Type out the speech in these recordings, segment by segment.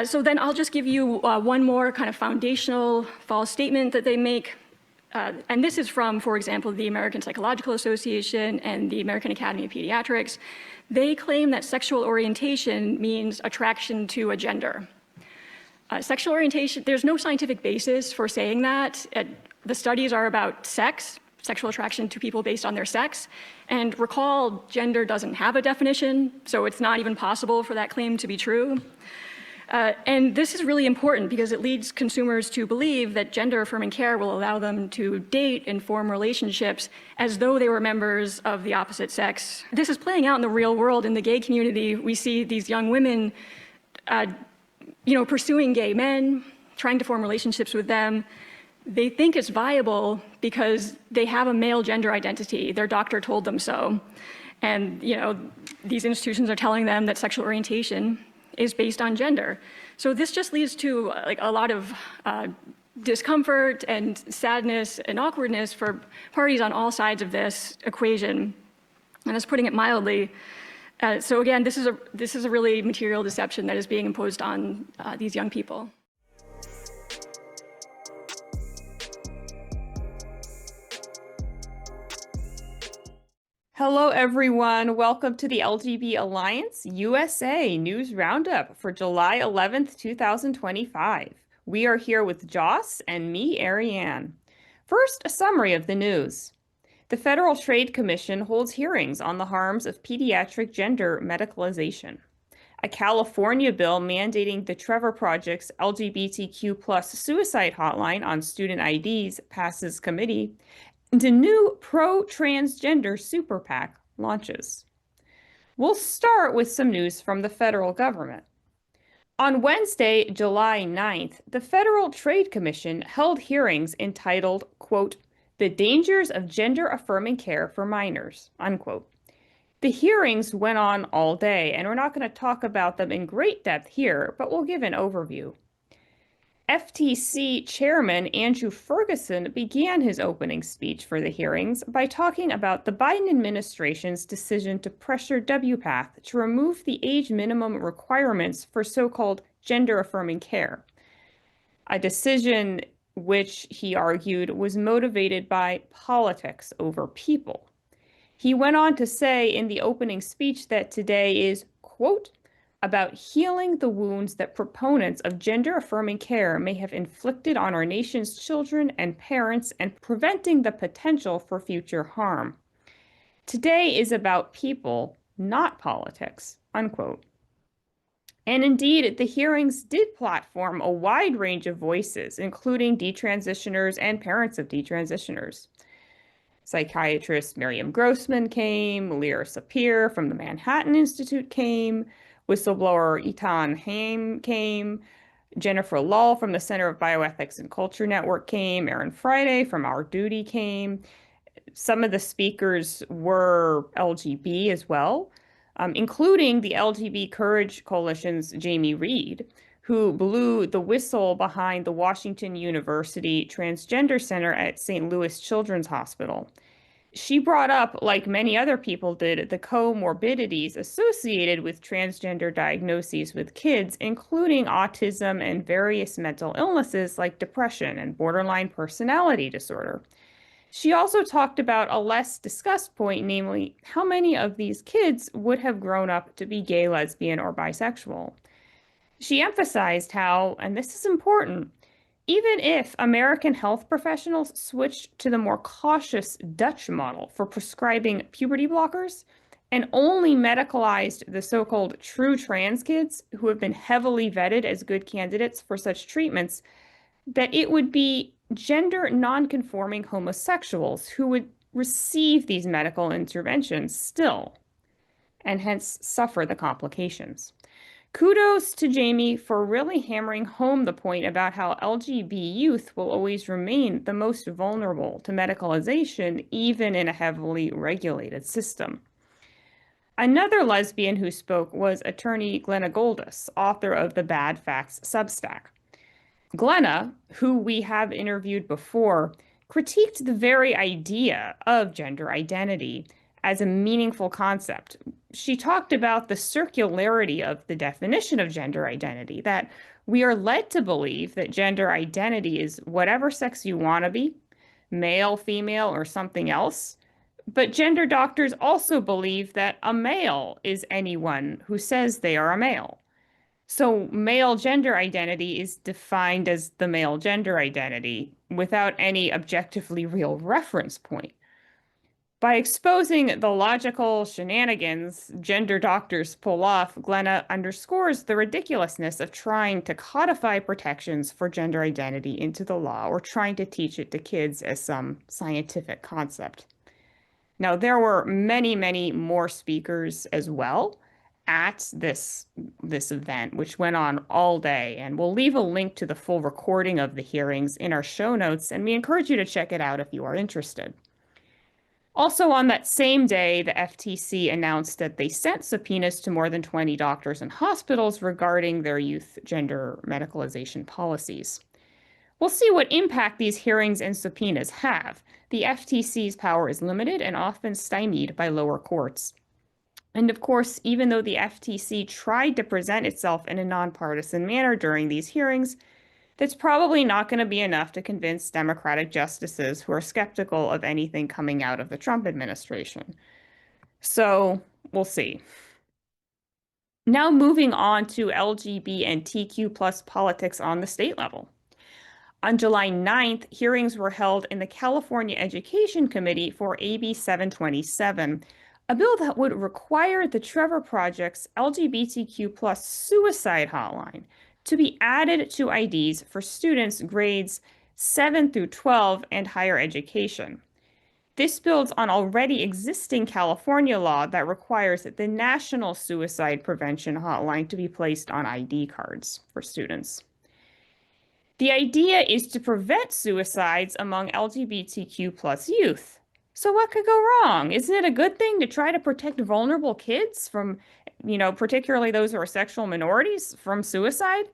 So then I'll just give you one more kind of foundational false statement that they make. And this is from, for example, the American Psychological Association and the American Academy of Pediatrics. They claim that sexual orientation means attraction to a gender. Sexual orientation, there's no scientific basis for saying that. The studies are about sex, sexual attraction to people based on their sex. And recall, gender doesn't have a definition, so it's not even possible for that claim to be true. And this is really important because it leads consumers to believe that gender-affirming care will allow them to date and form relationships as though they were members of the opposite sex. This is playing out in the real world. In the gay community, we see these young women pursuing gay men, trying to form relationships with them. They think it's viable because they have a male gender identity. Their doctor told them so. And these institutions are telling them that sexual orientation is based on gender. So this just leads to a lot of discomfort and sadness and awkwardness for parties on all sides of this equation. And that's putting it mildly. So again, this is a really material deception that is being imposed on these young people. Hello, everyone. Welcome to the LGB Alliance USA News Roundup for July 11th, 2025. We are here with Jos and me, Arianne. First, a summary of the news. The Federal Trade Commission holds hearings on the harms of pediatric gender medicalization. A California bill mandating the Trevor Project's LGBTQ+ suicide hotline on student IDs passes committee. And a new pro-transgender Super Pac launches. We'll start with some news from the federal government. On Wednesday, July 9th, the Federal Trade Commission held hearings entitled, quote, "The Dangers of Gender-Affirming Care for Minors," unquote. The hearings went on all day, and we're not going to talk about them in great depth here, but we'll give an overview. FTC Chairman Andrew Ferguson began his opening speech for the hearings by talking about the Biden administration's decision to pressure WPATH to remove the age minimum requirements for so-called gender-affirming care, a decision which, he argued, was motivated by politics over people. He went on to say in the opening speech that today is, quote, "about healing the wounds that proponents of gender-affirming care may have inflicted on our nation's children and parents and preventing the potential for future harm. Today is about people, not politics," unquote. And indeed, the hearings did platform a wide range of voices, including detransitioners and parents of detransitioners. Psychiatrist Miriam Grossman came, Lyra Sapir from the Manhattan Institute came, whistleblower Etan Haim came, Jennifer Lull from the Center of Bioethics and Culture Network came, Aaron Friday from Our Duty came. Some of the speakers were LGB as well, including the LGB Courage Coalition's Jamie Reed, who blew the whistle behind the Washington University Transgender Center at St. Louis Children's Hospital. She brought up, like many other people did, the comorbidities associated with transgender diagnoses with kids, including autism and various mental illnesses like depression and borderline personality disorder. She also talked about a less discussed point, namely how many of these kids would have grown up to be gay, lesbian, or bisexual. She emphasized how, and this is important, even if American health professionals switched to the more cautious Dutch model for prescribing puberty blockers and only medicalized the so-called true trans kids who have been heavily vetted as good candidates for such treatments, that it would be gender non-conforming homosexuals who would receive these medical interventions still, and hence suffer the complications. Kudos to Jamie for really hammering home the point about how LGB youth will always remain the most vulnerable to medicalization, even in a heavily regulated system. Another lesbian who spoke was attorney Glenna Goldus, author of the Bad Facts Substack. Glenna, who we have interviewed before, critiqued the very idea of gender identity as a meaningful concept. She talked about the circularity of the definition of gender identity, that we are led to believe that gender identity is whatever sex you want to be, male, female, or something else. But gender doctors also believe that a male is anyone who says they are a male. So male gender identity is defined as the male gender identity without any objectively real reference point. By exposing the logical shenanigans gender doctors pull off, Glenna underscores the ridiculousness of trying to codify protections for gender identity into the law or trying to teach it to kids as some scientific concept. Now, there were many, many more speakers as well at this event, which went on all day, and we'll leave a link to the full recording of the hearings in our show notes, and we encourage you to check it out if you are interested. Also, on that same day, the FTC announced that they sent subpoenas to more than 20 doctors and hospitals regarding their youth gender medicalization policies. We'll see what impact these hearings and subpoenas have. The FTC's power is limited and often stymied by lower courts. And of course, even though the FTC tried to present itself in a nonpartisan manner during these hearings, that's probably not going to be enough to convince Democratic justices who are skeptical of anything coming out of the Trump administration. So we'll see. Now moving on to LGBTQ plus politics on the state level. On July 9th, hearings were held in the California Education Committee for AB 727, a bill that would require the Trevor Project's LGBTQ plus suicide hotline to be added to IDs for students grades 7 through 12 and higher education. This builds on already existing California law that requires the National Suicide Prevention Hotline to be placed on ID cards for students. The idea is to prevent suicides among LGBTQ plus youth. So what could go wrong? Isn't it a good thing to try to protect vulnerable kids from, particularly those who are sexual minorities, from suicide?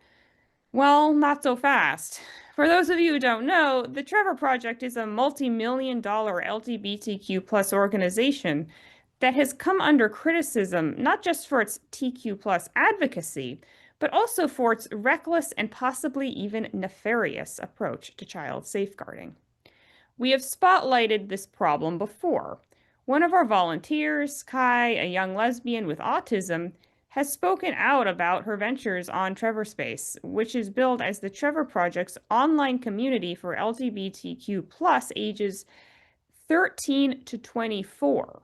Well, not so fast. For those of you who don't know, the Trevor Project is a multi-million-dollar LGBTQ plus organization that has come under criticism not just for its TQ plus advocacy, but also for its reckless and possibly even nefarious approach to child safeguarding. We have spotlighted this problem before. One of our volunteers, Kai, a young lesbian with autism, has spoken out about her ventures on Trevor Space, which is billed as the Trevor Project's online community for LGBTQ plus ages 13 to 24.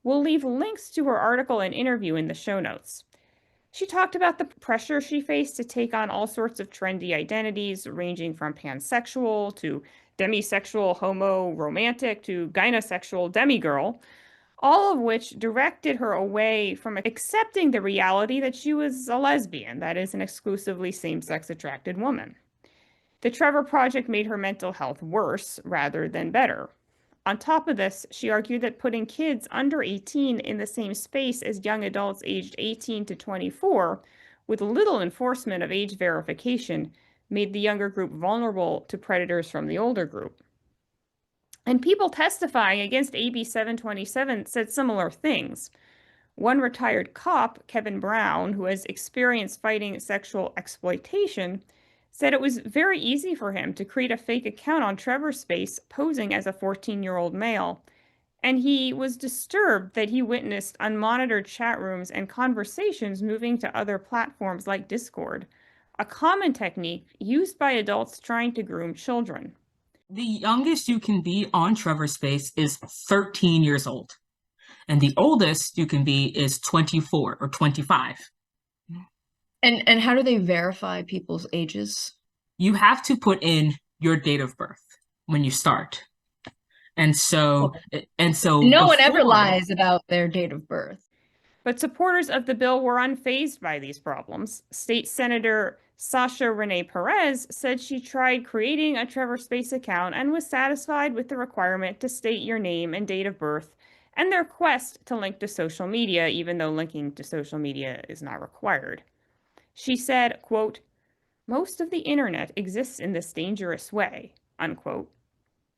We'll leave links to her article and interview in the show notes. She talked about the pressure she faced to take on all sorts of trendy identities, ranging from pansexual to demisexual, homo, romantic to gynosexual demigirl, all of which directed her away from accepting the reality that she was a lesbian, that is, an exclusively same-sex attracted woman. The Trevor Project made her mental health worse rather than better. On top of this, she argued that putting kids under 18 in the same space as young adults aged 18 to 24, with little enforcement of age verification, made the younger group vulnerable to predators from the older group. And people testifying against AB 727 said similar things. One retired cop, Kevin Brown, who has experience fighting sexual exploitation, said it was very easy for him to create a fake account on Trevor Space posing as a 14-year-old male, and he was disturbed that he witnessed unmonitored chat rooms and conversations moving to other platforms like Discord, a common technique used by adults trying to groom children. The youngest you can be on Trevor Space is 13 years old, and the oldest you can be is 24 or 25. And how do they verify people's ages? You have to put in your date of birth when you start. And so No one ever lies about their date of birth. But supporters of the bill were unfazed by these problems. State Senator Sasha Renee Perez said she tried creating a Trevor Space account and was satisfied with the requirement to state your name and date of birth and their quest to link to social media, even though linking to social media is not required. She said, quote, "Most of the internet exists in this dangerous way," unquote,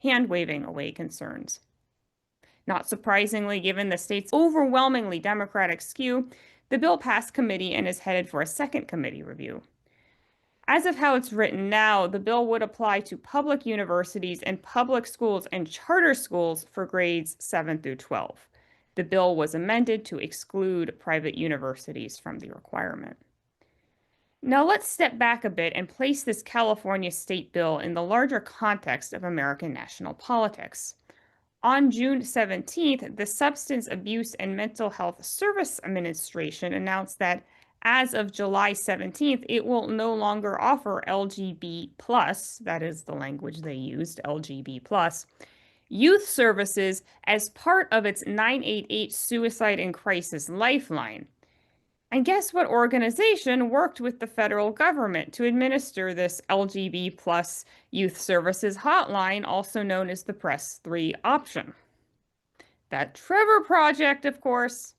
hand-waving away concerns. Not surprisingly, given the state's overwhelmingly Democratic skew, the bill passed committee and is headed for a second committee review. As of how it's written now, the bill would apply to public universities and public schools and charter schools for grades 7 through 12. The bill was amended to exclude private universities from the requirement. Now let's step back a bit and place this California state bill in the larger context of American national politics. On June 17th, the Substance Abuse and Mental Health Service Administration announced that as of July 17th, it will no longer offer LGB+, that is the language they used, LGB+, youth services as part of its 988 Suicide and Crisis Lifeline. And guess what organization worked with the federal government to administer this LGB+ youth services hotline, also known as the Press 3 option? That Trevor Project, of course.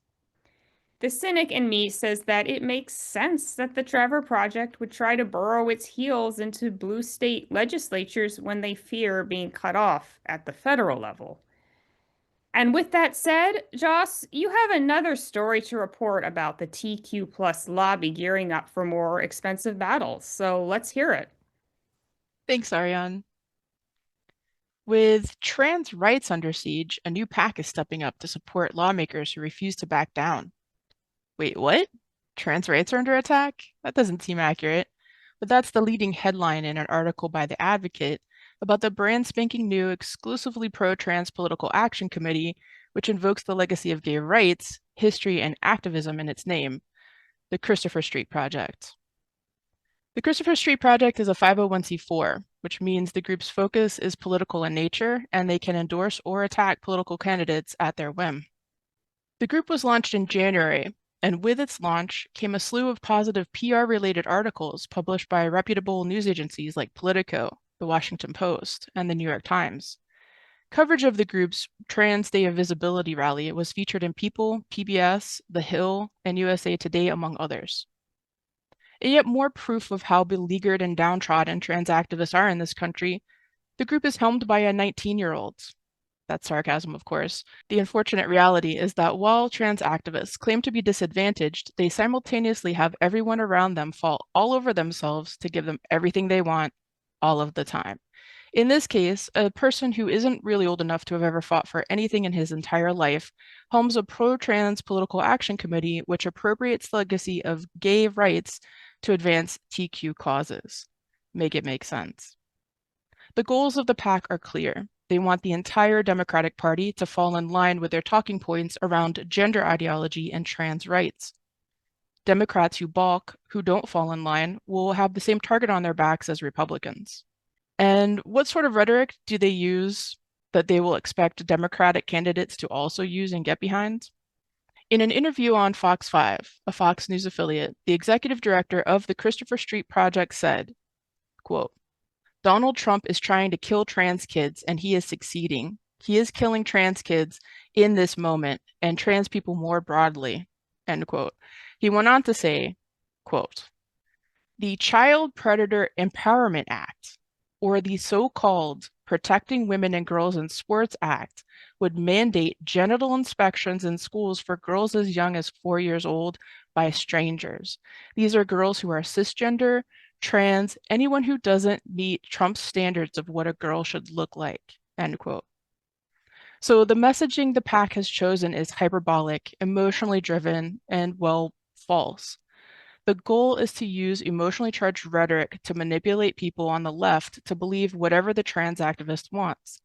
The cynic in me says that it makes sense that the Trevor Project would try to burrow its heels into blue state legislatures when they fear being cut off at the federal level. And with that said, Jos, you have another story to report about the TQ plus lobby gearing up for more expensive battles, so let's hear it. Thanks, Arianne. With trans rights under siege, a new PAC is stepping up to support lawmakers who refuse to back down. Wait, what? Trans rights are under attack? That doesn't seem accurate. But that's the leading headline in an article by The Advocate about the brand spanking new exclusively pro-trans political action committee, which invokes the legacy of gay rights, history, and activism in its name, the Christopher Street Project. The Christopher Street Project is a 501c4, which means the group's focus is political in nature, and they can endorse or attack political candidates at their whim. The group was launched in January, and with its launch came a slew of positive PR-related articles published by reputable news agencies like Politico, The Washington Post, and The New York Times. Coverage of the group's Trans Day of Visibility rally was featured in People, PBS, The Hill, and USA Today, among others. And yet more proof of how beleaguered and downtrodden trans activists are in this country, the group is helmed by a 19-year-old. That's sarcasm, of course. The unfortunate reality is that while trans activists claim to be disadvantaged, they simultaneously have everyone around them fall all over themselves to give them everything they want all of the time. In this case, a person who isn't really old enough to have ever fought for anything in his entire life helms a pro-trans political action committee which appropriates the legacy of gay rights to advance TQ causes. Make it make sense. The goals of the PAC are clear. They want the entire Democratic Party to fall in line with their talking points around gender ideology and trans rights. Democrats who balk, who don't fall in line, will have the same target on their backs as Republicans. And what sort of rhetoric do they use that they will expect Democratic candidates to also use and get behind? In an interview on Fox 5, a Fox News affiliate, the executive director of the Christopher Street Project said, quote, "Donald Trump is trying to kill trans kids and he is succeeding. He is killing trans kids in this moment and trans people more broadly," end quote. He went on to say, quote, "The Child Predator Empowerment Act, or the so-called Protecting Women and Girls in Sports Act, would mandate genital inspections in schools for girls as young as 4 years old by strangers. These are girls who are cisgender, trans, anyone who doesn't meet Trump's standards of what a girl should look like," end quote. So the messaging the PAC has chosen is hyperbolic, emotionally driven, and, well, false. The goal is to use emotionally charged rhetoric to manipulate people on the left to believe whatever the trans activist wants.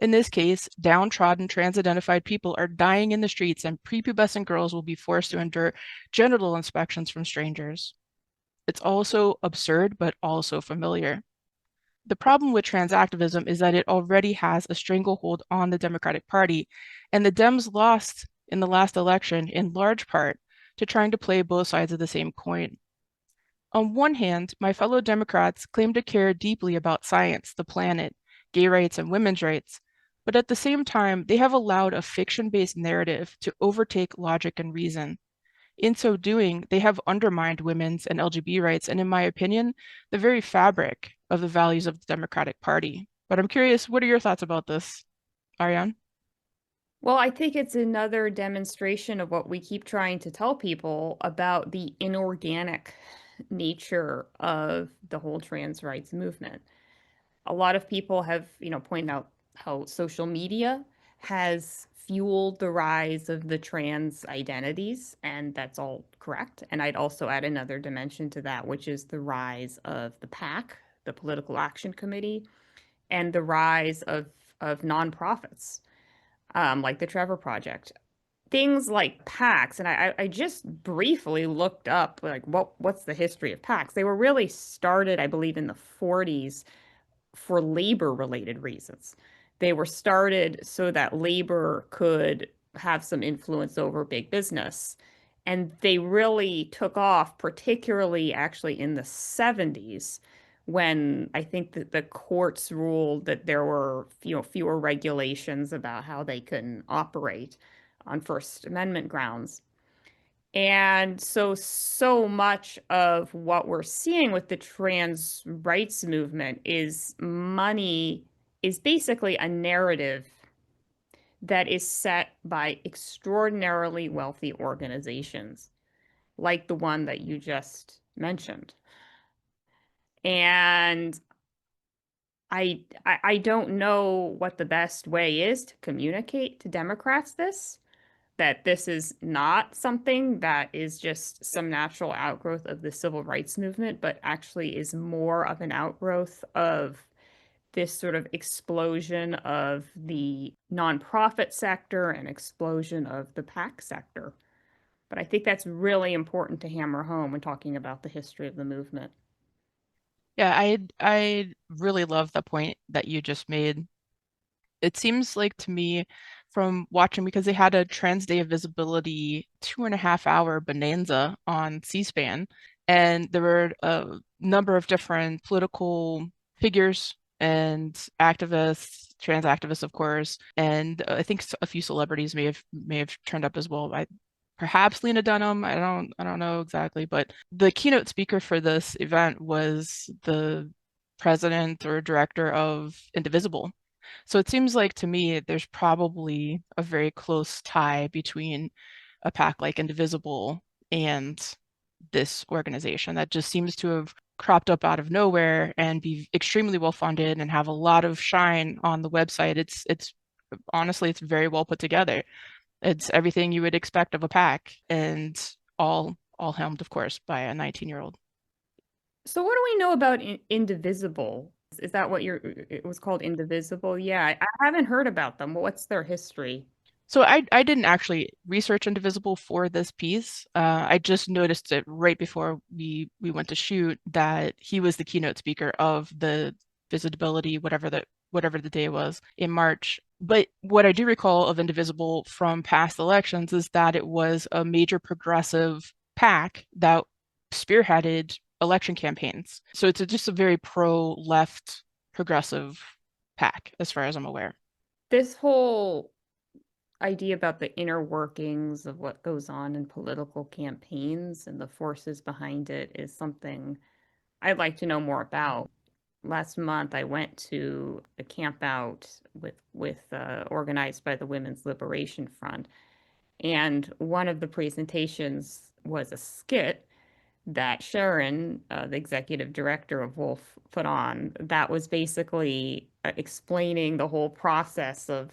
In this case, downtrodden trans-identified people are dying in the streets and prepubescent girls will be forced to endure genital inspections from strangers. It's also absurd, but also familiar. The problem with trans activism is that it already has a stranglehold on the Democratic Party, and the Dems lost in the last election in large part to trying to play both sides of the same coin. On one hand, my fellow Democrats claim to care deeply about science, the planet, gay rights, and women's rights, but at the same time, they have allowed a fiction-based narrative to overtake logic and reason. In so doing, they have undermined women's and LGBT rights, and in my opinion, the very fabric of the values of the Democratic Party. But I'm curious, what are your thoughts about this, Arianne? Well, I think it's another demonstration of what we keep trying to tell people about the inorganic nature of the whole trans rights movement. A lot of people have, pointed out how social media has fueled the rise of the trans identities, and that's all correct. And I'd also add another dimension to that, which is the rise of the PAC, the Political Action Committee, and the rise of nonprofits, like the Trevor Project. Things like PACs, and I just briefly looked up like what's the history of PACs. They were really started, I believe, in the 40s for labor-related reasons. They were started so that labor could have some influence over big business. And they really took off, particularly actually in the 70s, when I think that the courts ruled that there were fewer regulations about how they can operate on First Amendment grounds. And so much of what we're seeing with the trans rights movement is basically a narrative that is set by extraordinarily wealthy organizations, like the one that you just mentioned. And I don't know what the best way is to communicate to Democrats that this is not something that is just some natural outgrowth of the civil rights movement, but actually is more of an outgrowth of this sort of explosion of the nonprofit sector and explosion of the PAC sector. But I think that's really important to hammer home when talking about the history of the movement. Yeah, I really love the point that you just made. It seems like to me from watching, because they had a Trans Day of Visibility 2.5 hour bonanza on C-SPAN, and there were a number of different political figures and activists, trans activists, of course, and I think a few celebrities may have turned up as well. Perhaps Lena Dunham. I don't know exactly, but the keynote speaker for this event was the president or director of Indivisible. So it seems like to me there's probably a very close tie between a pack like Indivisible and this organization that just seems to have cropped up out of nowhere and be extremely well funded and have a lot of shine on the website. It's honestly, it's very well put together. It's everything you would expect of a pack, and all helmed, of course, by a 19-year-old. So what do we know about Indivisible? Is that what it was called, Indivisible? Yeah, I haven't heard about them. What's their history? So I didn't actually research Indivisible for this piece. I just noticed it right before we went to shoot that he was the keynote speaker of the visibility, whatever the day was in March. But what I do recall of Indivisible from past elections is that it was a major progressive PAC that spearheaded election campaigns. So it's just a very pro-left progressive PAC, as far as I'm aware. This whole idea about the inner workings of what goes on in political campaigns and the forces behind it is something I'd like to know more about. Last month, I went to a camp out organized by the Women's Liberation Front, and one of the presentations was a skit that Sharon, the executive director of Wolf, put on. That was basically explaining the whole process of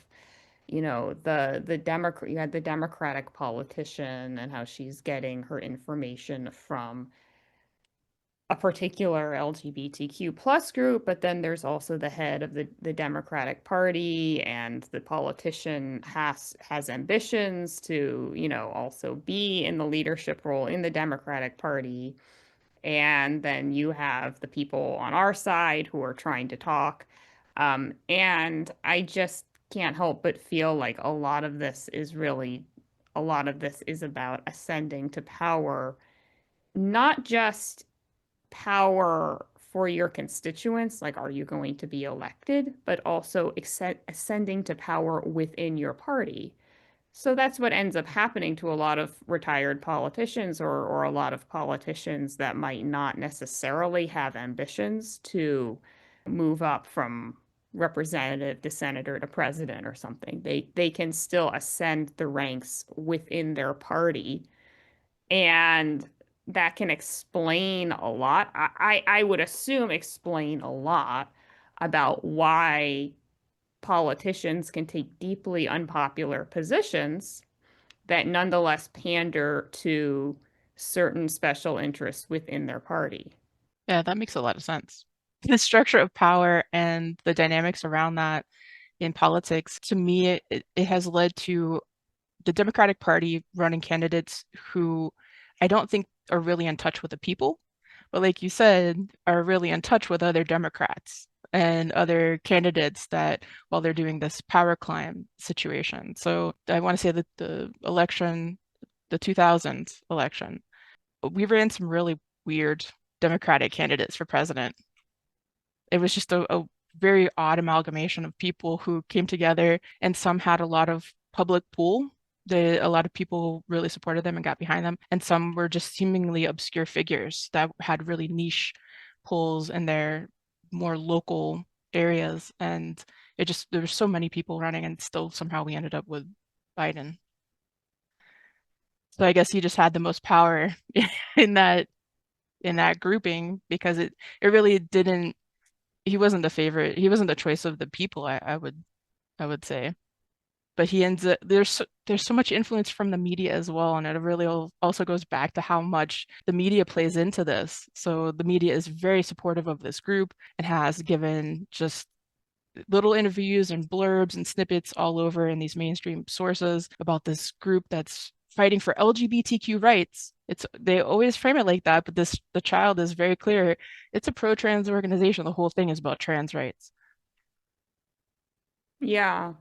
the Democrat. You had the Democratic politician and how she's getting her information from a particular LGBTQ plus group, but then there's also the head of the Democratic Party, and the politician has ambitions to, also be in the leadership role in the Democratic Party. And then you have the people on our side who are trying to talk. And I just can't help but feel like a lot of this is about ascending to power, not just power for your constituents, like are you going to be elected, but also ascending to power within your party. So that's what ends up happening to a lot of retired politicians, or a lot of politicians that might not necessarily have ambitions to move up from, representative to senator to president or something. They can still ascend the ranks within their party, and that can explain a lot. I would assume explain a lot about why politicians can take deeply unpopular positions that nonetheless pander to certain special interests within their party. Yeah, that makes a lot of sense. The structure of power and the dynamics around that in politics, to me, it has led to the Democratic Party running candidates who I don't think are really in touch with the people, but like you said, are really in touch with other Democrats and other candidates that while they're doing this power climb situation. So I want to say that the election, the 2000 election, we ran some really weird Democratic candidates for president. It was just a very odd amalgamation of people who came together, and some had a lot of public pull. A lot of people really supported them and got behind them, and some were just seemingly obscure figures that had really niche pulls in their more local areas. And there were so many people running, and still somehow we ended up with Biden. So I guess he just had the most power in that grouping, because it really didn't, he wasn't the favorite, he wasn't the choice of the people, I would say. But he ends up, there's so much influence from the media as well, and it really also goes back to how much the media plays into this. So the media is very supportive of this group and has given just little interviews and blurbs and snippets all over in these mainstream sources about this group that's fighting for LGBTQ rights. They always frame it like that, but the child is very clear. It's a pro-trans organization. The whole thing is about trans rights. Yeah.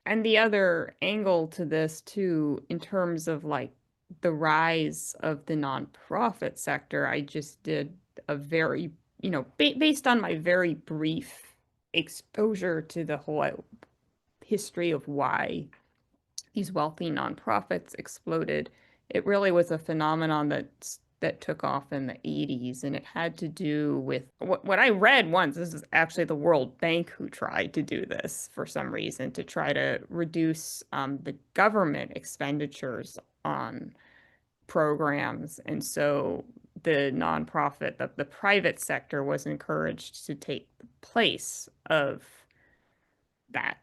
And the other angle to this too, in terms of like the rise of the nonprofit sector, I just did a very, based on my very brief exposure to the whole history of why these wealthy nonprofits exploded. It really was a phenomenon that took off in the 80s, and it had to do with what I read once. This is actually the World Bank who tried to do this for some reason, to try to reduce the government expenditures on programs. And so the nonprofit, the private sector was encouraged to take the place of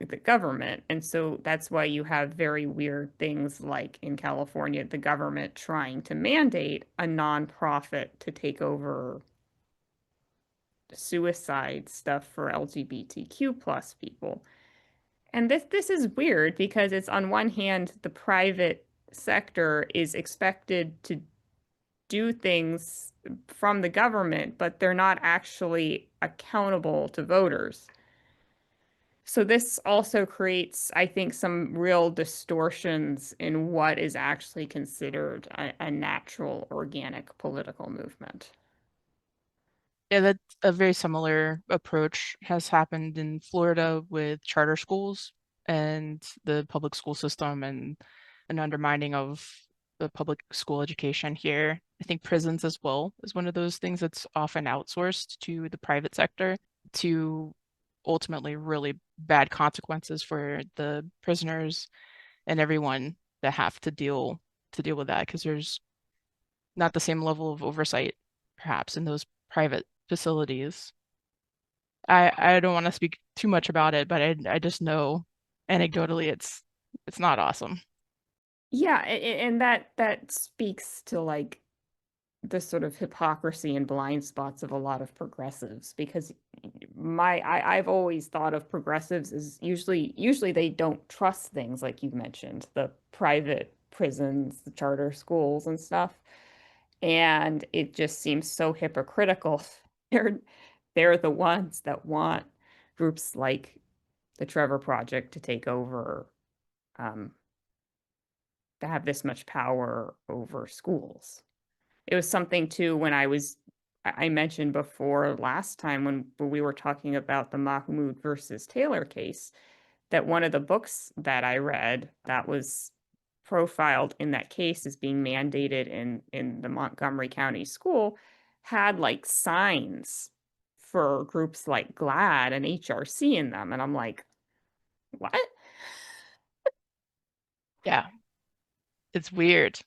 the government. And so that's why you have very weird things like in California, the government trying to mandate a nonprofit to take over suicide stuff for LGBTQ plus people. And this is weird because it's, on one hand, the private sector is expected to do things from the government, but they're not actually accountable to voters. So this also creates, I think, some real distortions in what is actually considered a natural, organic political movement. Yeah, that's a very similar approach has happened in Florida with charter schools and the public school system, and an undermining of the public school education here. I think prisons as well is one of those things that's often outsourced to the private sector, to ultimately really bad consequences for the prisoners and everyone that have to deal with that, because there's not the same level of oversight perhaps in those private facilities. I don't want to speak too much about it, but I just know anecdotally it's not awesome. Yeah, and that speaks to like the sort of hypocrisy and blind spots of a lot of progressives, because I've always thought of progressives as usually they don't trust things like you mentioned, the private prisons, the charter schools and stuff. And it just seems so hypocritical. They're the ones that want groups like the Trevor Project to take over, to have this much power over schools. It was something too when I mentioned before last time when we were talking about the Mahmoud versus Taylor case, that one of the books that I read that was profiled in that case as being mandated in the Montgomery County school had like signs for groups like GLAAD and HRC in them. And I'm like, what? Yeah, it's weird.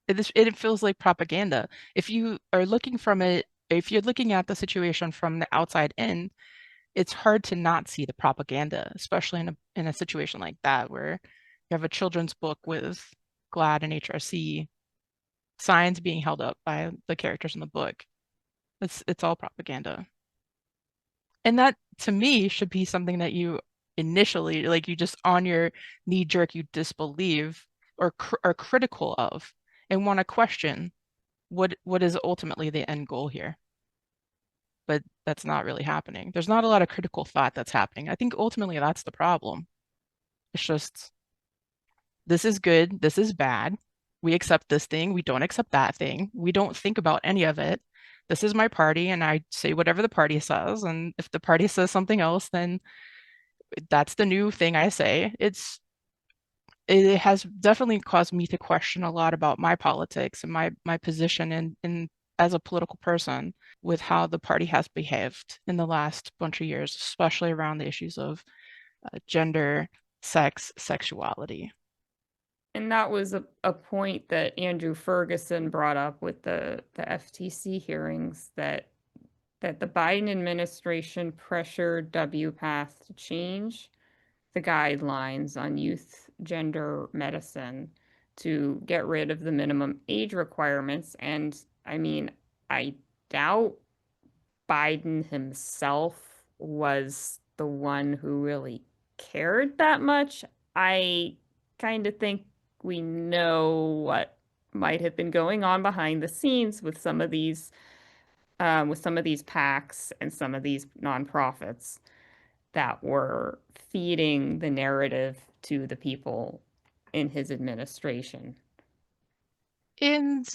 It feels like propaganda. If you are looking from it, if you're looking at the situation from the outside in, it's hard to not see the propaganda, especially in a situation like that where you have a children's book with GLAAD and HRC signs being held up by the characters in the book. It's all propaganda. And that to me should be something that you initially, like you just on your knee jerk, you disbelieve or are critical of and want to question what is ultimately the end goal here. But that's not really happening. There's not a lot of critical thought that's happening. I think ultimately that's the problem. It's just this is good, this is bad. We accept this thing, we don't accept that thing. We don't think about any of it. This is my party, and I say whatever the party says. And if the party says something else, then that's the new thing I say. It has definitely caused me to question a lot about my politics and my position in as a political person with how the party has behaved in the last bunch of years, especially around the issues of gender, sex, sexuality. And that was a point that Andrew Ferguson brought up with the FTC hearings, that the Biden administration pressured WPATH to change the guidelines on youth gender medicine to get rid of the minimum age requirements. And I mean, I doubt Biden himself was the one who really cared that much. I kind of think we know what might have been going on behind the scenes with some of these PACs and some of these nonprofits that were feeding the narrative to the people in his administration. And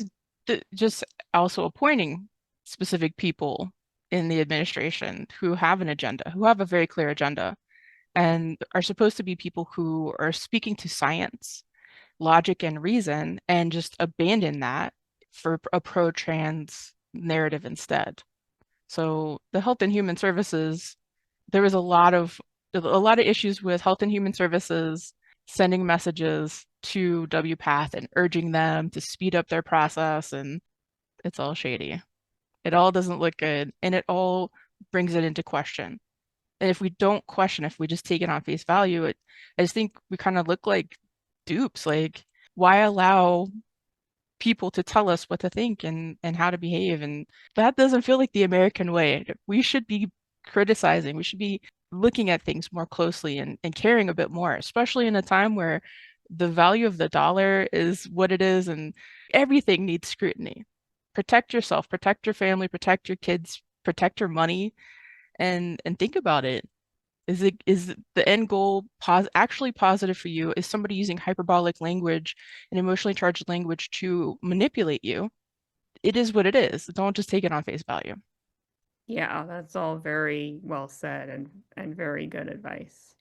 just also appointing specific people in the administration who have an agenda, who have a very clear agenda, and are supposed to be people who are speaking to science, logic, and reason, and just abandon that for a pro-trans narrative instead. So the Health and Human Services, there was a lot of issues with Health and Human Services sending messages to WPATH and urging them to speed up their process, and it's all shady. It all doesn't look good, and it all brings it into question. And if we don't question, if we just take it on face value, I just think we kind of look like dupes. Like, why allow people to tell us what to think and how to behave? And that doesn't feel like the American way. We should be criticizing. We should be looking at things more closely and caring a bit more, especially in a time where the value of the dollar is what it is and everything needs scrutiny. Protect yourself, protect your family, protect your kids, protect your money, and think about it. Is the end goal actually positive for you? Is somebody using hyperbolic language and emotionally charged language to manipulate you? It is what it is. Don't just take it on face value. Yeah, that's all very well said and very good advice.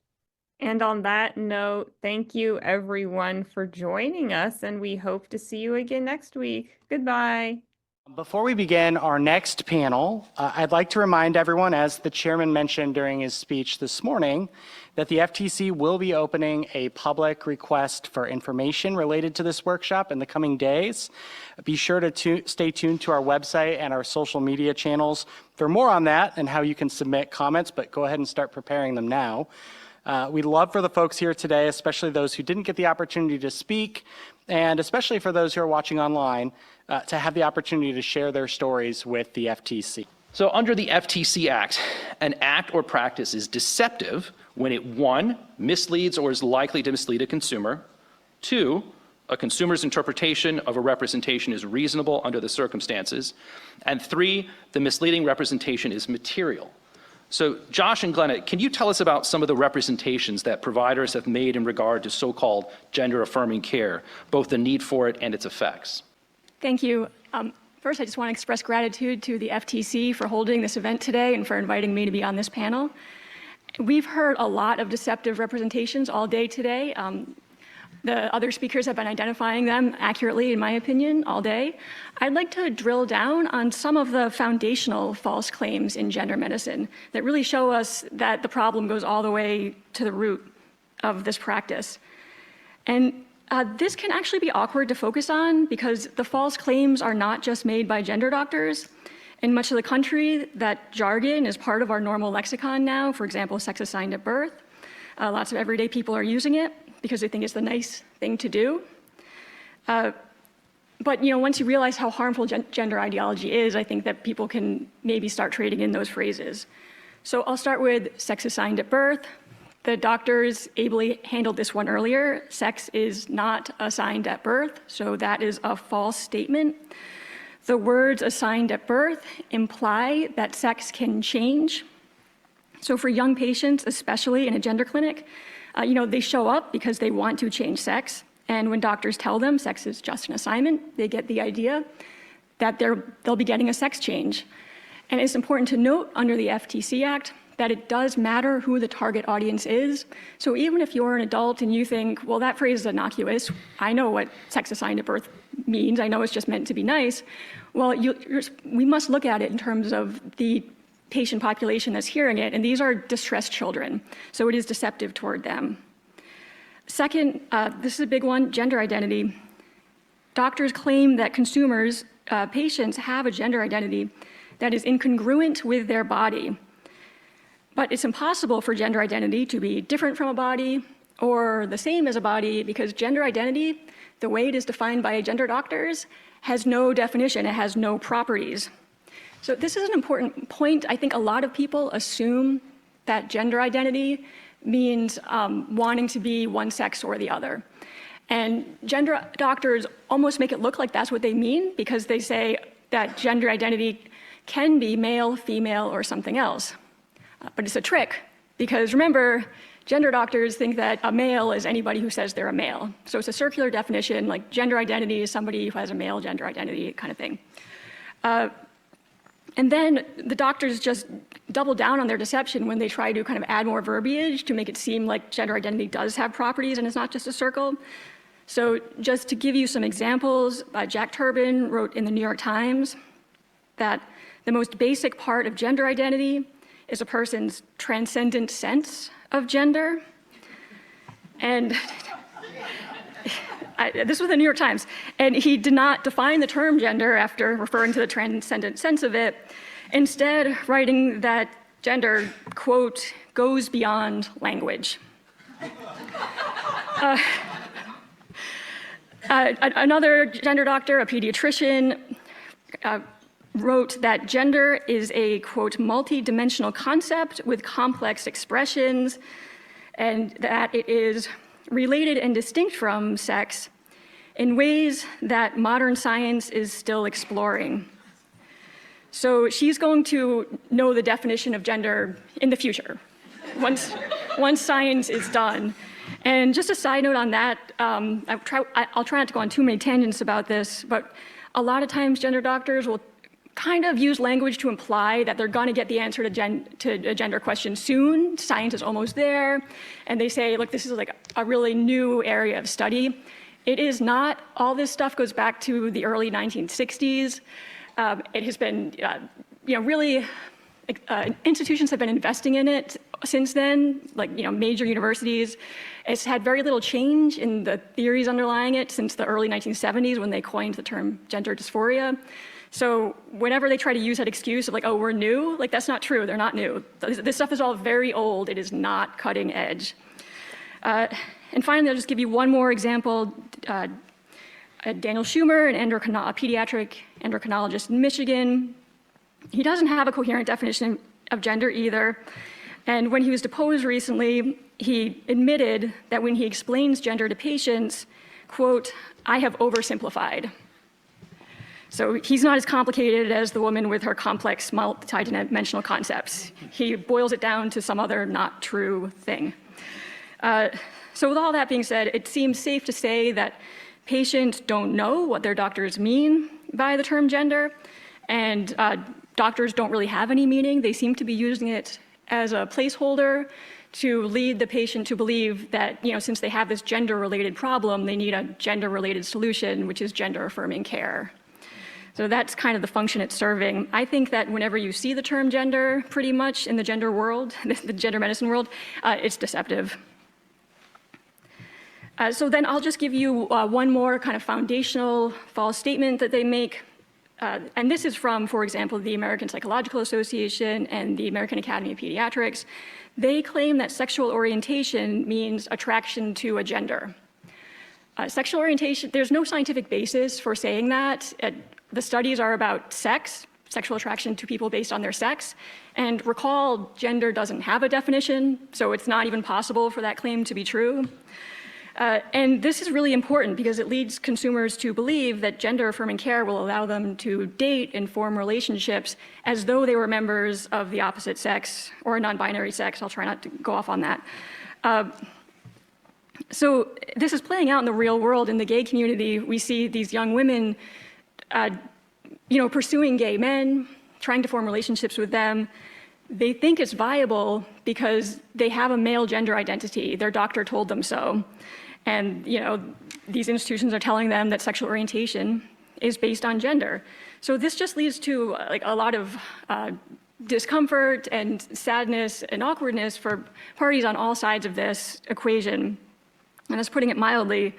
And on that note, thank you everyone for joining us, and we hope to see you again next week. Goodbye. Before we begin our next panel, I'd like to remind everyone, as the chairman mentioned during his speech this morning, that the FTC will be opening a public request for information related to this workshop in the coming days. Be sure to stay tuned to our website and our social media channels for more on that and how you can submit comments, but go ahead and start preparing them now. We'd love for the folks here today, especially those who didn't get the opportunity to speak, and especially for those who are watching online, to have the opportunity to share their stories with the FTC. So under the FTC Act, an act or practice is deceptive when it, 1, misleads or is likely to mislead a consumer, 2, a consumer's interpretation of a representation is reasonable under the circumstances, and 3, the misleading representation is material. So Josh and Glenna, can you tell us about some of the representations that providers have made in regard to so-called gender-affirming care, both the need for it and its effects? Thank you. First, I just want to express gratitude to the FTC for holding this event today and for inviting me to be on this panel. We've heard a lot of deceptive representations all day today. The other speakers have been identifying them accurately, in my opinion, all day. I'd like to drill down on some of the foundational false claims in gender medicine that really show us that the problem goes all the way to the root of this practice. And this can actually be awkward to focus on because the false claims are not just made by gender doctors. In much of the country, that jargon is part of our normal lexicon now. For example, sex assigned at birth. Lots of everyday people are using it because they think it's the nice thing to do. But once you realize how harmful gender ideology is, I think that people can maybe start trading in those phrases. So I'll start with sex assigned at birth. The doctors ably handled this one earlier. Sex is not assigned at birth, so that is a false statement. The words assigned at birth imply that sex can change. So for young patients, especially in a gender clinic, they show up because they want to change sex. And when doctors tell them sex is just an assignment, they get the idea that they'll be getting a sex change. And it's important to note under the FTC Act that it does matter who the target audience is. So even if you're an adult and you think, well, that phrase is innocuous, I know what sex assigned at birth means, I know it's just meant to be nice, well, we must look at it in terms of the patient population that's hearing it, and these are distressed children, so it is deceptive toward them. Second, this is a big one, gender identity. Doctors claim that consumers, patients, have a gender identity that is incongruent with their body. But it's impossible for gender identity to be different from a body or the same as a body because gender identity, the way it is defined by gender doctors, has no definition, it has no properties. So this is an important point. I think a lot of people assume that gender identity means wanting to be one sex or the other. And gender doctors almost make it look like that's what they mean because they say that gender identity can be male, female, or something else. But it's a trick because remember, gender doctors think that a male is anybody who says they're a male. So it's a circular definition, like gender identity is somebody who has a male gender identity kind of thing. And then the doctors just double down on their deception when they try to kind of add more verbiage to make it seem like gender identity does have properties and it's not just a circle. So just to give you some examples, Jack Turbin wrote in the New York Times that the most basic part of gender identity is a person's transcendent sense of gender. And this was the New York Times, and he did not define the term gender after referring to the transcendent sense of it, instead writing that gender, quote, goes beyond language. Another gender doctor, a pediatrician, wrote that gender is a, quote, multi-dimensional concept with complex expressions, and that it is related and distinct from sex in ways that modern science is still exploring. So she's going to know the definition of gender in the future, once science is done. And just a side note on that, I'll try not to go on too many tangents about this, but a lot of times gender doctors will kind of use language to imply that they're going to get the answer to a gender question soon. Science is almost there. And they say, look, this is like a really new area of study. It is not. All this stuff goes back to the early 1960s. It has been, really, institutions have been investing in it since then, like, major universities. It's had very little change in the theories underlying it since the early 1970s when they coined the term gender dysphoria. So whenever they try to use that excuse of like, oh, we're new, like that's not true, they're not new. This stuff is all very old, it is not cutting edge. And finally, I'll just give you one more example. Daniel Schumer, a pediatric endocrinologist in Michigan, he doesn't have a coherent definition of gender either. And when he was deposed recently, he admitted that when he explains gender to patients, quote, I have oversimplified. So he's not as complicated as the woman with her complex multi-dimensional concepts. He boils it down to some other not true thing. So with all that being said, it seems safe to say that patients don't know what their doctors mean by the term gender, and doctors don't really have any meaning. They seem to be using it as a placeholder to lead the patient to believe that, since they have this gender-related problem, they need a gender-related solution, which is gender-affirming care. So that's kind of the function it's serving. I think that whenever you see the term gender pretty much in the gender world, the gender medicine world, it's deceptive. So then I'll just give you one more kind of foundational false statement that they make. And this is from, for example, the American Psychological Association and the American Academy of Pediatrics. They claim that sexual orientation means attraction to a gender. Sexual orientation, there's no scientific basis for saying that. The studies are about sex, sexual attraction to people based on their sex. And recall, gender doesn't have a definition, so it's not even possible for that claim to be true. And this is really important because it leads consumers to believe that gender-affirming care will allow them to date and form relationships as though they were members of the opposite sex or a non-binary sex. I'll try not to go off on that. So this is playing out in the real world. In the gay community, we see these young women pursuing gay men, trying to form relationships with them. They think it's viable because they have a male gender identity. Their doctor told them so. And, these institutions are telling them that sexual orientation is based on gender. So this just leads to a lot of discomfort and sadness and awkwardness for parties on all sides of this equation. And that's putting it mildly.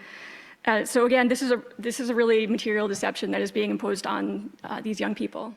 So again, this is a really material deception that is being imposed on these young people.